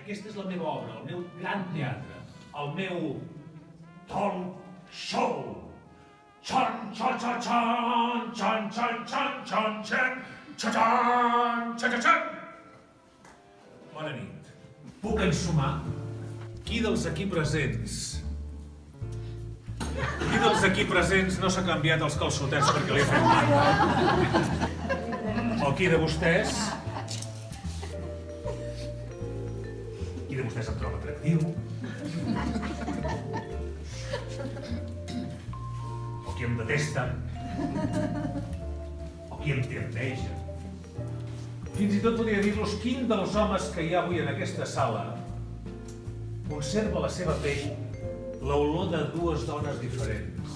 Aquesta és la meva obra, el meu gran teatre, el meu talk show. Xan, xan, xan, xan, xan, xan, xan, xan, xan, xan, xan, xan, xan. Bona nit. Puc ensumar? Qui dels aquí presents no s'ha canviat els calçotets perquè li ha fet mal? O qui de vostès? Qui de vostès em troba atractiu? O qui em detesta? O qui em té enveja? Fins i tot podria dir-los quin dels homes que hi ha avui en aquesta sala conserva a la seva pell l'olor de dues dones diferents.